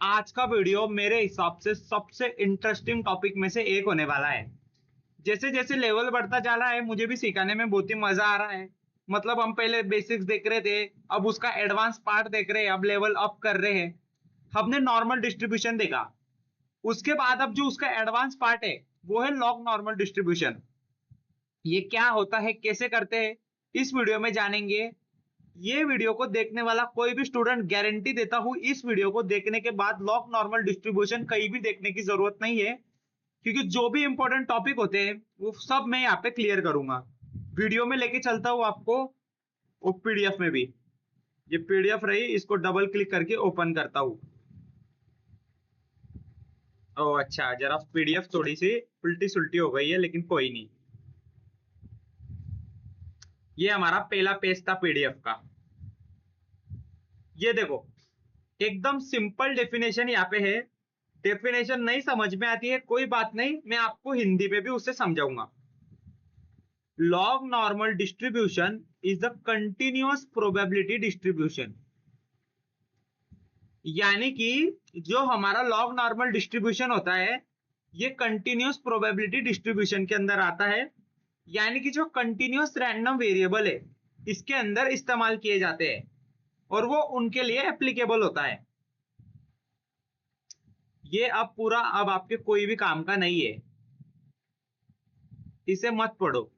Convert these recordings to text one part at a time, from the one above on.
आज का वीडियो मेरे हिसाब से सबसे इंटरेस्टिंग टॉपिक में से एक होने वाला है। जैसे जैसे लेवल बढ़ता जा रहा है मुझे भी सिखाने में बहुत ही मजा आ रहा है। मतलब हम पहले बेसिक्स देख रहे थे, अब उसका एडवांस पार्ट देख रहे हैं, अब लेवल अप कर रहे हैं। हमने नॉर्मल डिस्ट्रीब्यूशन देखा, उसके बाद अब जो उसका एडवांस पार्ट है वो है लॉग नॉर्मल डिस्ट्रीब्यूशन। ये क्या होता है, कैसे करते हैं, इस वीडियो में जानेंगे। ये वीडियो को देखने वाला कोई भी स्टूडेंट, गारंटी देता हूं, इस वीडियो को देखने के बाद लॉग नॉर्मल डिस्ट्रीब्यूशन कहीं भी देखने की जरूरत नहीं है, क्योंकि जो भी इंपॉर्टेंट टॉपिक होते हैं वो सब मैं यहाँ पे क्लियर करूंगा। वीडियो में लेके चलता हूं आपको, और पीडीएफ में भी। ये पीडीएफ रही, इसको डबल क्लिक करके ओपन करता हूं। ओ अच्छा, जरा पीडीएफ थोड़ी सी उल्टी सुल्टी हो गई है, लेकिन कोई नहीं। ये हमारा पहला पेज था पीडीएफ का। ये देखो, एकदम सिंपल डेफिनेशन यहाँ पे है। डेफिनेशन नहीं समझ में आती है कोई बात नहीं, मैं आपको हिंदी में भी उसे समझाऊंगा। Log normal distribution is the continuous probability distribution. यानी कि जो हमारा लॉग नॉर्मल डिस्ट्रीब्यूशन होता है ये कंटिन्यूअस प्रोबेबिलिटी डिस्ट्रीब्यूशन के अंदर आता है। यानी कि जो कंटिन्यूअस रैंडम वेरिएबल है इसके अंदर इस्तेमाल किए जाते हैं, और वो उनके लिए एप्लीकेबल होता है। ये अब पूरा अब आपके कोई भी काम का नहीं है, इसे मत पढ़ो।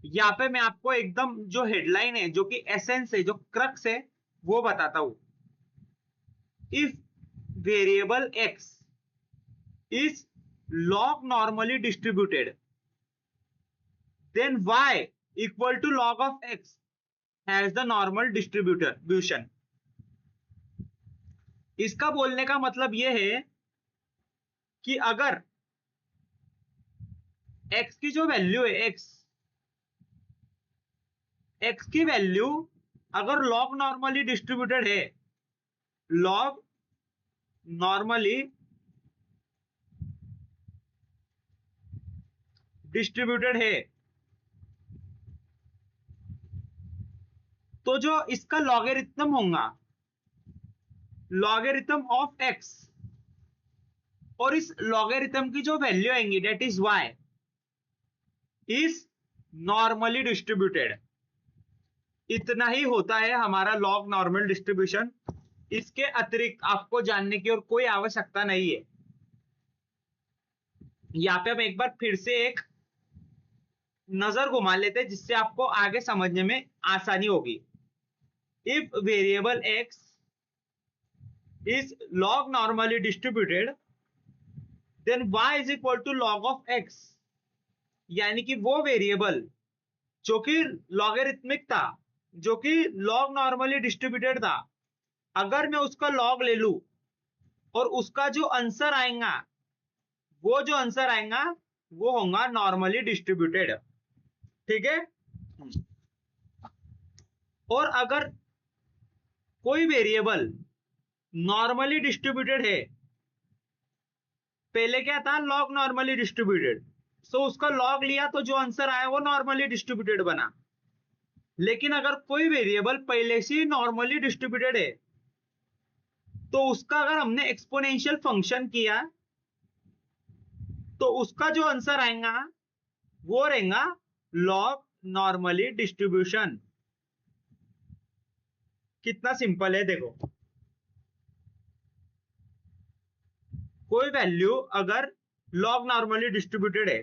यहाँ पे मैं आपको एकदम जो हेडलाइन है, जो कि एसेंस है, जो क्रक्स है, वो बताता हूं। If variable x is log normally distributed, then y equal to log of x has the normal distribution। इसका बोलने का मतलब यह है कि अगर x की जो वैल्यू है, x की वैल्यू अगर log नॉर्मली डिस्ट्रीब्यूटेड है, log नॉर्मली डिस्ट्रीब्यूटेड है, तो जो इसका लॉगरिथम होगा, लॉगरिथम ऑफ x, और इस लॉगरिथम की जो वैल्यू आएंगी that is y, is normally distributed. इतना ही होता है हमारा लॉग नॉर्मल डिस्ट्रीब्यूशन। इसके अतिरिक्त आपको जानने की और कोई आवश्यकता नहीं है। यहाँ पे हम एक बार फिर से एक नजर घुमा लेते हैं जिससे आपको आगे समझने में आसानी होगी। If variable x is log normally distributed, then y is equal to log of x। यानी कि वो वेरिएबल जो कि लॉगरिथमिक था, जो कि log normally distributed था, अगर मैं उसका log ले लूं और उसका जो आंसर आएगा, वो जो आंसर आएगा वो होगा नॉर्मली डिस्ट्रीब्यूटेड। ठीक है। और अगर कोई वेरिएबल नॉर्मली डिस्ट्रीब्यूटेड है, पहले क्या था, लॉग नॉर्मली डिस्ट्रीब्यूटेड, सो उसका लॉग लिया तो जो आंसर आया वो नॉर्मली डिस्ट्रीब्यूटेड बना। लेकिन अगर कोई वेरिएबल पहले से ही नॉर्मली डिस्ट्रीब्यूटेड है, तो उसका अगर हमने एक्सपोनेंशियल फंक्शन किया तो उसका जो आंसर आएगा वो रहेगा लॉग नॉर्मली डिस्ट्रीब्यूशन। कितना सिंपल है देखो। कोई वैल्यू अगर लॉग नॉर्मली डिस्ट्रीब्यूटेड है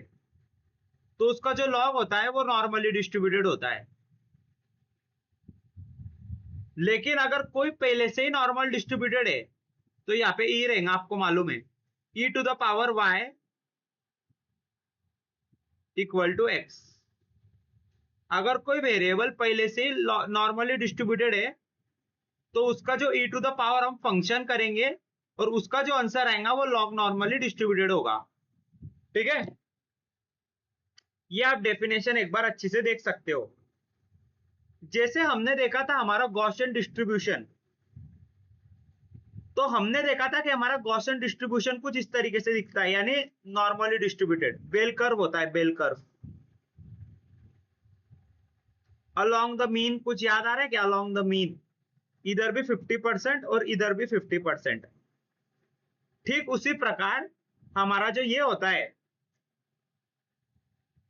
तो उसका जो लॉग होता है वो नॉर्मली डिस्ट्रीब्यूटेड होता है। लेकिन अगर कोई पहले से ही नॉर्मल डिस्ट्रीब्यूटेड है तो यहाँ पे ई रहेगा, आपको मालूम है, e to the power y equal to x. अगर कोई वेरिएबल पहले से ही नॉर्मली डिस्ट्रीब्यूटेड है तो उसका जो ई टू द पावर हम फंक्शन करेंगे और उसका जो आंसर आएगा वो लॉग नॉर्मली डिस्ट्रीब्यूटेड होगा। ठीक है। ये आप डेफिनेशन एक बार अच्छी से देख सकते हो। जैसे हमने देखा था हमारा गॉसियन डिस्ट्रीब्यूशन, तो हमने देखा था कि हमारा गॉसियन डिस्ट्रीब्यूशन कुछ इस तरीके से दिखता है, यानी नॉर्मली डिस्ट्रीब्यूटेड बेल कर्व होता है, bell curve along the mean. कुछ याद आ रहा है क्या, अलोंग द मीन? इधर भी 50% और इधर भी 50%। ठीक उसी प्रकार हमारा जो ये होता है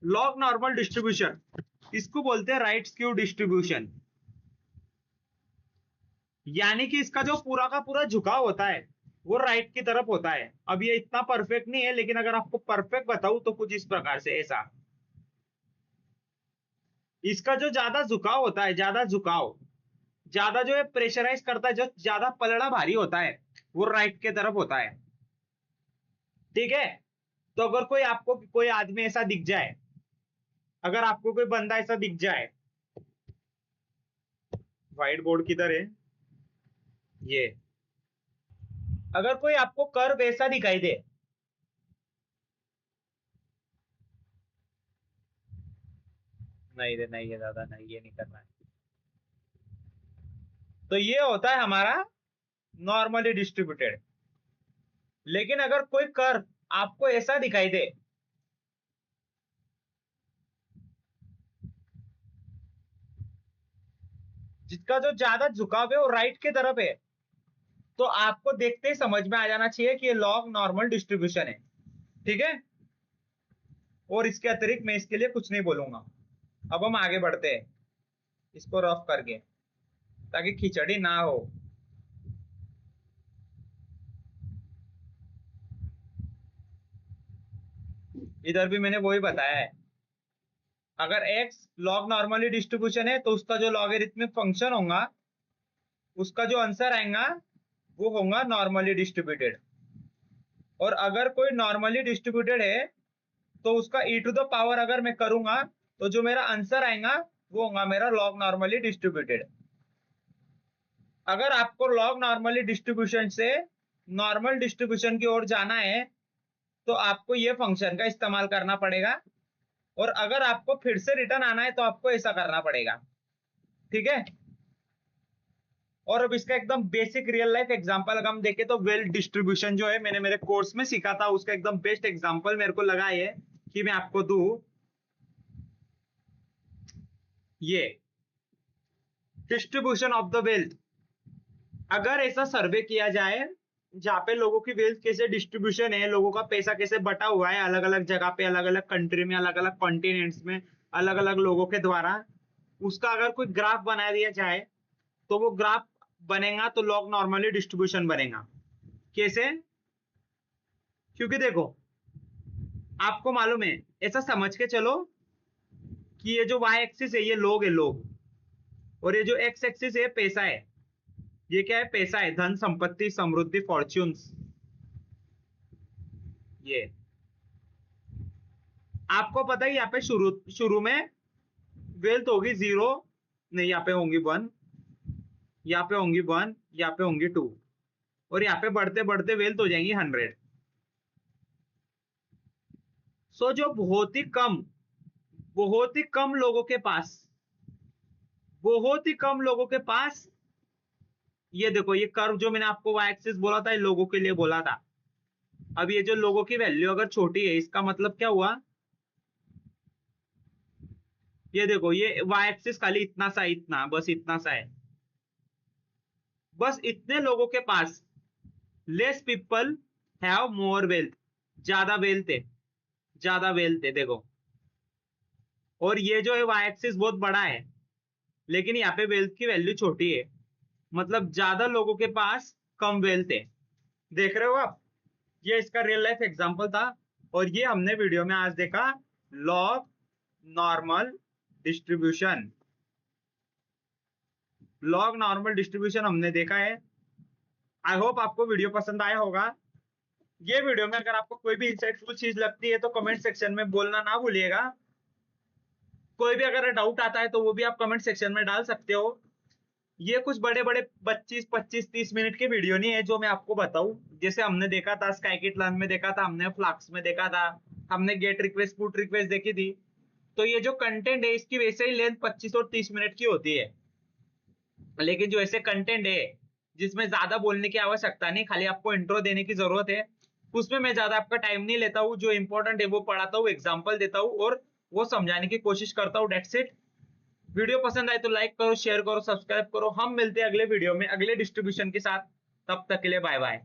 लॉग नॉर्मल डिस्ट्रीब्यूशन, इसको बोलते हैं राइट स्क्यू डिस्ट्रीब्यूशन। यानी कि इसका जो पूरा का पूरा झुकाव होता है वो राइट की तरफ होता है। अब ये इतना परफेक्ट नहीं है, लेकिन अगर आपको परफेक्ट बताऊं तो कुछ इस प्रकार से, ऐसा। इसका जो ज्यादा झुकाव होता है, ज्यादा झुकाव, ज्यादा जो है प्रेशराइज करता है, जो ज्यादा पलड़ा भारी होता है, वो राइट के तरफ होता है। ठीक है। तो अगर कोई आपको कोई आदमी ऐसा दिख जाए, अगर आपको कोई बंदा ऐसा दिख जाए, व्हाइट बोर्ड किधर है, ये, अगर कोई आपको कर्व ऐसा दिखाई दे, नहीं रे नहीं है दादा, नहीं, ये नहीं करना है, तो ये होता है हमारा नॉर्मली डिस्ट्रीब्यूटेड। लेकिन अगर कोई कर्व आपको ऐसा दिखाई दे, जिसका जो ज्यादा झुकाव है वो राइट की तरफ है, तो आपको देखते ही समझ में आ जाना चाहिए कि ये लॉग नॉर्मल डिस्ट्रीब्यूशन है। ठीक है। और इसके अतिरिक्त मैं इसके लिए कुछ नहीं बोलूंगा। अब हम आगे बढ़ते हैं इसको रफ करके, ताकि खिचड़ी ना हो। इधर भी मैंने वही बताया है, अगर x लॉग नॉर्मली डिस्ट्रीब्यूशन है तो उसका जो लॉगरिथमिक फंक्शन होगा, उसका जो आंसर आएगा वो होगा नॉर्मली डिस्ट्रीब्यूटेड। और अगर कोई नॉर्मली डिस्ट्रीब्यूटेड है तो उसका e टू द पावर अगर मैं करूंगा तो जो मेरा आंसर आएगा वो होगा मेरा लॉग नॉर्मली डिस्ट्रीब्यूटेड। अगर आपको लॉग नॉर्मली डिस्ट्रीब्यूशन से नॉर्मल डिस्ट्रीब्यूशन की ओर जाना है तो आपको ये फंक्शन का इस्तेमाल करना पड़ेगा, और अगर आपको फिर से रिटर्न आना है तो आपको ऐसा करना पड़ेगा। ठीक है। और अब इसका एकदम बेसिक रियल लाइफ एग्जांपल अगर हम देखें तो वेल्थ डिस्ट्रीब्यूशन जो है मैंने मेरे कोर्स में सीखा था, उसका एकदम बेस्ट एग्जांपल मेरे को लगा है कि मैं आपको दूं। ये डिस्ट्रीब्यूशन ऑफ द वेल्थ, अगर ऐसा सर्वे किया जाए जहाँ पे लोगों की वेल्थ कैसे डिस्ट्रीब्यूशन है, लोगों का पैसा कैसे बटा हुआ है अलग अलग जगह पे, अलग अलग कंट्री में, अलग अलग कॉन्टिनेंट्स में, अलग अलग लोगों के द्वारा, उसका अगर कोई ग्राफ बना दिया जाए तो वो ग्राफ बनेगा तो लॉग नॉर्मली डिस्ट्रीब्यूशन बनेगा। कैसे? क्योंकि देखो आपको मालूम है, ऐसा समझ के चलो कि ये जो वाई एक्सिस है ये लोग है, लोग, और ये जो एक्स एक्सिस है पैसा है। ये क्या है? पैसा है, धन संपत्ति समृद्धि फॉर्च्यून्स। ये आपको पता है यहाँ पे शुरू शुरू में वेल्थ होगी 0, नहीं यहाँ पे होंगी 1, यहाँ पे होंगी 1, यहाँ पे होंगी 2, और यहाँ पे बढ़ते बढ़ते वेल्थ हो जाएंगी 100। सो जो बहुत ही कम लोगों के पास, बहुत ही कम लोगों के पास, ये देखो ये कर्व जो मैंने आपको वाई एक्सिस बोला था, ये लोगों के लिए बोला था। अब ये जो लोगों की वैल्यू अगर छोटी है, इसका मतलब क्या हुआ? ये देखो ये वाई एक्सिस खाली इतना सा, इतना, बस इतना सा है। बस इतने लोगों के पास, less people have more wealth, ज्यादा वेल्थ है, ज्यादा वेल्थ है, देखो। और ये जो है वाई एक्सिस बहुत बड़ा है, लेकिन यहाँ पे वेल्थ की वैल्यू छोटी है, मतलब ज्यादा लोगों के पास कम वेल्थ है। देख रहे हो आप? ये इसका रियल लाइफ एग्जांपल था, और ये हमने वीडियो में आज देखा log normal distribution. Log normal distribution हमने देखा है। आई होप आपको वीडियो पसंद आया होगा। ये वीडियो में अगर आपको कोई भी इंसाइटफुल चीज लगती है तो कमेंट सेक्शन में बोलना ना भूलिएगा। कोई भी अगर डाउट आता है तो वो भी आप कमेंट सेक्शन में डाल सकते हो। ये कुछ बड़े बड़े 25 25 30 मिनट के वीडियो नहीं है जो मैं आपको बताऊं। जैसे हमने देखा था स्काईकिट लर्न में देखा था, हमने फ्लक्स में देखा था, हमने गेट रिक्वेस्ट पुट रिक्वेस्ट देखी थी। तो ये जो कंटेंट है इसकी वैसे ही लेंथ 25 और 30 मिनट की होती है। लेकिन जो ऐसे कंटेंट है जिसमें ज्यादा बोलने की आवश्यकता नहीं, खाली आपको इंट्रो देने की जरूरत है, उसमें मैं ज्यादा आपका टाइम नहीं लेता हूँ। जो इंपॉर्टेंट है वो पढ़ाता हूँ, एग्जाम्पल देता हूँ और वो समझाने की कोशिश करता हूँ, डेट्स इट। वीडियो पसंद आए तो लाइक करो, शेयर करो, सब्सक्राइब करो। हम मिलते हैं अगले वीडियो में अगले डिस्ट्रीब्यूशन के साथ। तब तक के लिए बाय बाय।